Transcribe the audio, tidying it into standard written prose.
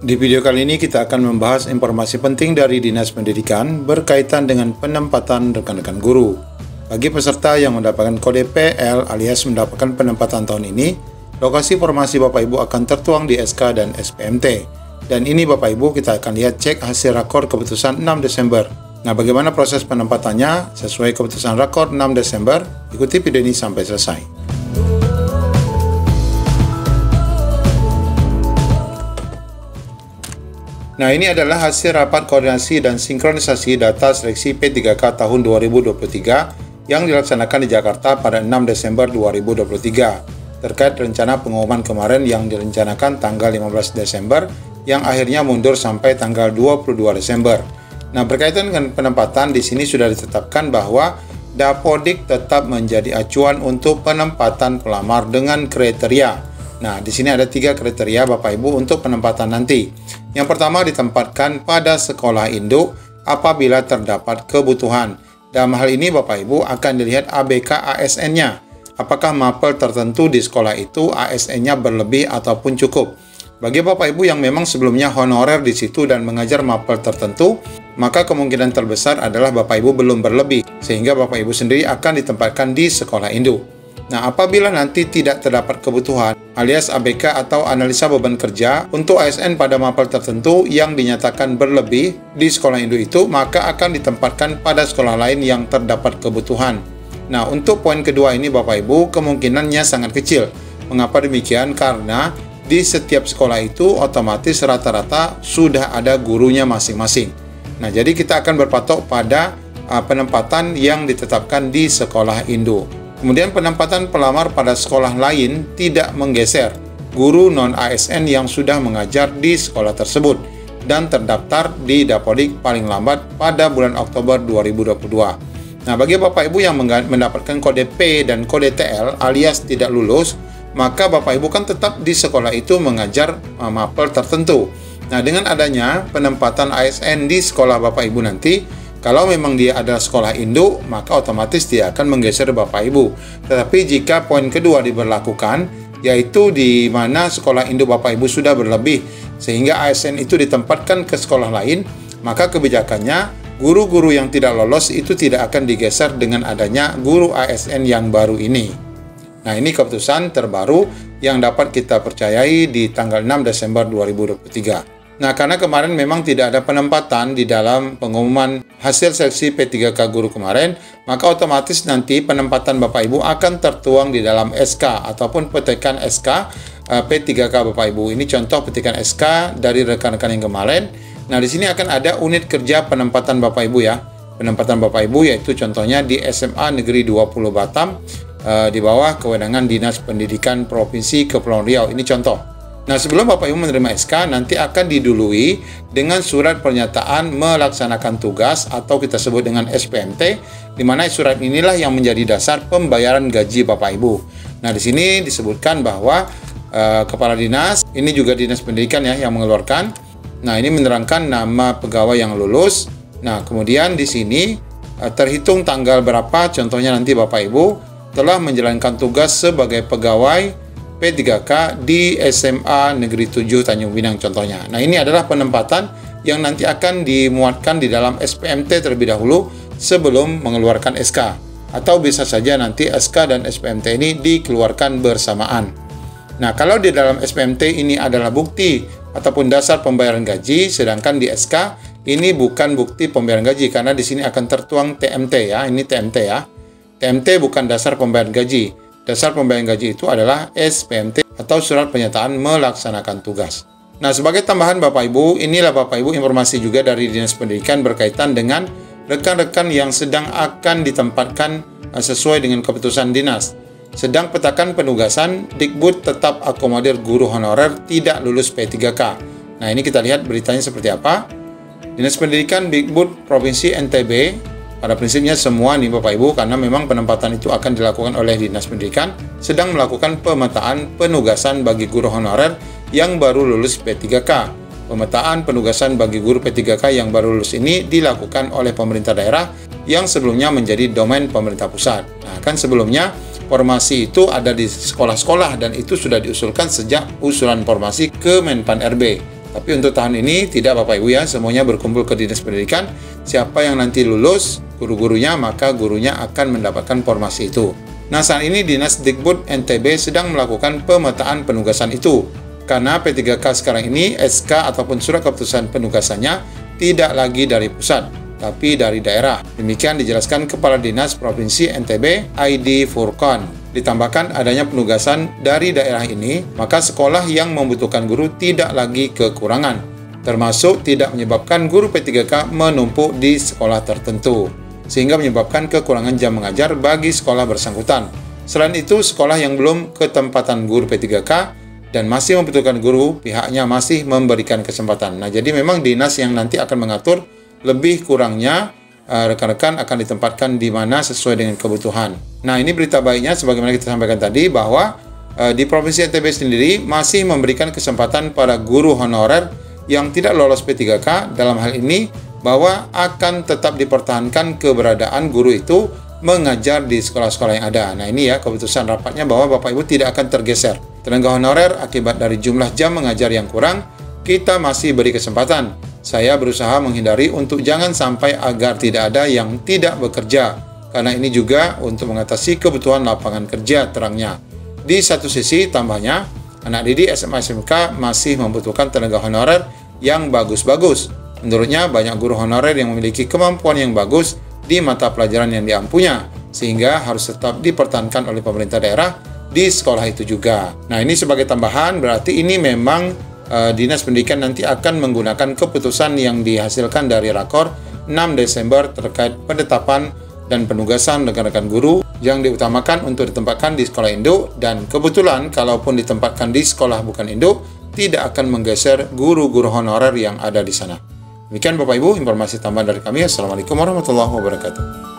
Di video kali ini kita akan membahas informasi penting dari Dinas Pendidikan berkaitan dengan penempatan rekan-rekan guru. Bagi peserta yang mendapatkan kode PL alias mendapatkan penempatan tahun ini, lokasi formasi Bapak Ibu akan tertuang di SK dan SPMT. Dan ini Bapak Ibu kita akan lihat cek hasil rakor keputusan 6 Desember. Nah, bagaimana proses penempatannya sesuai keputusan rakor 6 Desember? Ikuti video ini sampai selesai. Nah, ini adalah hasil rapat koordinasi dan sinkronisasi data seleksi P3K tahun 2023 yang dilaksanakan di Jakarta pada 6 Desember 2023 terkait rencana pengumuman kemarin yang direncanakan tanggal 15 Desember yang akhirnya mundur sampai tanggal 22 Desember. Nah, berkaitan dengan penempatan di sini sudah ditetapkan bahwa Dapodik tetap menjadi acuan untuk penempatan pelamar dengan kriteria. Nah, di sini ada 3 kriteria Bapak Ibu untuk penempatan nanti. Yang pertama, ditempatkan pada sekolah induk apabila terdapat kebutuhan. Dalam hal ini Bapak Ibu akan dilihat ABK ASN-nya. Apakah mapel tertentu di sekolah itu ASN-nya berlebih ataupun cukup. Bagi Bapak Ibu yang memang sebelumnya honorer di situ dan mengajar mapel tertentu, maka kemungkinan terbesar adalah Bapak Ibu belum berlebih, sehingga Bapak Ibu sendiri akan ditempatkan di sekolah induk. Nah, apabila nanti tidak terdapat kebutuhan alias ABK atau analisa beban kerja untuk ASN pada mapel tertentu yang dinyatakan berlebih di sekolah induk itu, maka akan ditempatkan pada sekolah lain yang terdapat kebutuhan. Nah, untuk poin kedua ini Bapak Ibu kemungkinannya sangat kecil. Mengapa demikian? Karena di setiap sekolah itu otomatis rata-rata sudah ada gurunya masing-masing. Nah, jadi kita akan berpatok pada penempatan yang ditetapkan di sekolah induk. Kemudian penempatan pelamar pada sekolah lain tidak menggeser guru non-ASN yang sudah mengajar di sekolah tersebut dan terdaftar di Dapodik paling lambat pada bulan Oktober 2022. Nah, bagi Bapak Ibu yang mendapatkan kode P dan kode TL alias tidak lulus, maka Bapak Ibu kan tetap di sekolah itu mengajar mapel tertentu. Nah, dengan adanya penempatan ASN di sekolah Bapak Ibu nanti, kalau memang dia adalah sekolah induk, maka otomatis dia akan menggeser Bapak Ibu. Tetapi jika poin kedua diberlakukan, yaitu di mana sekolah induk Bapak Ibu sudah berlebih, sehingga ASN itu ditempatkan ke sekolah lain, maka kebijakannya guru-guru yang tidak lolos itu tidak akan digeser dengan adanya guru ASN yang baru ini. Nah, ini keputusan terbaru yang dapat kita percayai di tanggal 6 Desember 2023. Nah, karena kemarin memang tidak ada penempatan di dalam pengumuman hasil seleksi P3K guru kemarin, maka otomatis nanti penempatan Bapak Ibu akan tertuang di dalam SK ataupun petikan SK P3K Bapak Ibu. Ini contoh petikan SK dari rekan-rekan yang kemarin. Nah, di sini akan ada unit kerja penempatan Bapak Ibu ya. Penempatan Bapak Ibu yaitu contohnya di SMA Negeri 20 Batam di bawah kewenangan Dinas Pendidikan Provinsi Kepulauan Riau. Ini contoh. Nah, sebelum Bapak Ibu menerima SK, nanti akan didului dengan surat pernyataan melaksanakan tugas atau kita sebut dengan SPMT, di mana surat inilah yang menjadi dasar pembayaran gaji Bapak Ibu. Nah, di sini disebutkan bahwa Kepala Dinas, ini juga Dinas Pendidikan ya yang mengeluarkan. Nah, ini menerangkan nama pegawai yang lulus. Nah, kemudian di sini terhitung tanggal berapa, contohnya nanti Bapak Ibu telah menjalankan tugas sebagai pegawai P3K di SMA Negeri 7 Tanjung Pinang contohnya. Nah, ini adalah penempatan yang nanti akan dimuatkan di dalam SPMT terlebih dahulu sebelum mengeluarkan SK. Atau bisa saja nanti SK dan SPMT ini dikeluarkan bersamaan. Nah, kalau di dalam SPMT ini adalah bukti ataupun dasar pembayaran gaji, sedangkan di SK ini bukan bukti pembayaran gaji karena di sini akan tertuang TMT ya. Ini TMT ya. TMT bukan dasar pembayaran gaji. Dasar pembayaran gaji itu adalah SPMT atau surat pernyataan melaksanakan tugas. Nah, sebagai tambahan Bapak Ibu, inilah Bapak Ibu informasi juga dari Dinas Pendidikan berkaitan dengan rekan-rekan yang sedang akan ditempatkan sesuai dengan keputusan dinas. Sedang petakan penugasan, Dikbud tetap akomodir guru honorer tidak lulus P3K. Nah, ini kita lihat beritanya seperti apa. Dinas Pendidikan Dikbud Provinsi NTB, pada prinsipnya semua nih Bapak Ibu, karena memang penempatan itu akan dilakukan oleh Dinas Pendidikan, sedang melakukan pemetaan penugasan bagi guru honorer yang baru lulus P3K. Pemetaan penugasan bagi guru P3K yang baru lulus ini dilakukan oleh pemerintah daerah yang sebelumnya menjadi domain pemerintah pusat. Nah, kan sebelumnya formasi itu ada di sekolah-sekolah dan itu sudah diusulkan sejak usulan formasi ke Menpan RB. Tapi untuk tahun ini tidak Bapak Ibu ya, semuanya berkumpul ke Dinas Pendidikan. Siapa yang nanti lulus, guru-gurunya, maka gurunya akan mendapatkan formasi itu. Nah, saat ini Dinas Dikbud NTB sedang melakukan pemetaan penugasan itu. Karena P3K sekarang ini SK ataupun surat keputusan penugasannya tidak lagi dari pusat, tapi dari daerah. Demikian dijelaskan Kepala Dinas Provinsi NTB, ID Furqan. Ditambahkan adanya penugasan dari daerah ini, maka sekolah yang membutuhkan guru tidak lagi kekurangan, termasuk tidak menyebabkan guru P3K menumpuk di sekolah tertentu, sehingga menyebabkan kekurangan jam mengajar bagi sekolah bersangkutan. Selain itu, sekolah yang belum ketempatan guru P3K dan masih membutuhkan guru, pihaknya masih memberikan kesempatan. Nah, jadi memang dinas yang nanti akan mengatur lebih kurangnya rekan-rekan akan ditempatkan di mana sesuai dengan kebutuhan. Nah, ini berita baiknya sebagaimana kita sampaikan tadi bahwa di Provinsi NTB sendiri masih memberikan kesempatan pada guru honorer yang tidak lolos P3K dalam hal ini bahwa akan tetap dipertahankan keberadaan guru itu mengajar di sekolah-sekolah yang ada. Nah, ini ya keputusan rapatnya bahwa Bapak Ibu tidak akan tergeser. Tenaga honorer akibat dari jumlah jam mengajar yang kurang, kita masih beri kesempatan. Saya berusaha menghindari untuk jangan sampai agar tidak ada yang tidak bekerja, karena ini juga untuk mengatasi kebutuhan lapangan kerja terangnya. Di satu sisi tambahnya, anak didik SMA SMK masih membutuhkan tenaga honorer yang bagus-bagus. Menurutnya banyak guru honorer yang memiliki kemampuan yang bagus di mata pelajaran yang diampunya, sehingga harus tetap dipertahankan oleh pemerintah daerah di sekolah itu juga. Nah, ini sebagai tambahan berarti ini memang Dinas Pendidikan nanti akan menggunakan keputusan yang dihasilkan dari Rakor 6 Desember terkait penetapan dan penugasan rekan-rekan guru yang diutamakan untuk ditempatkan di sekolah induk, dan kebetulan kalaupun ditempatkan di sekolah bukan induk tidak akan menggeser guru-guru honorer yang ada di sana. Demikian Bapak Ibu informasi tambahan dari kami. Assalamualaikum warahmatullahi wabarakatuh.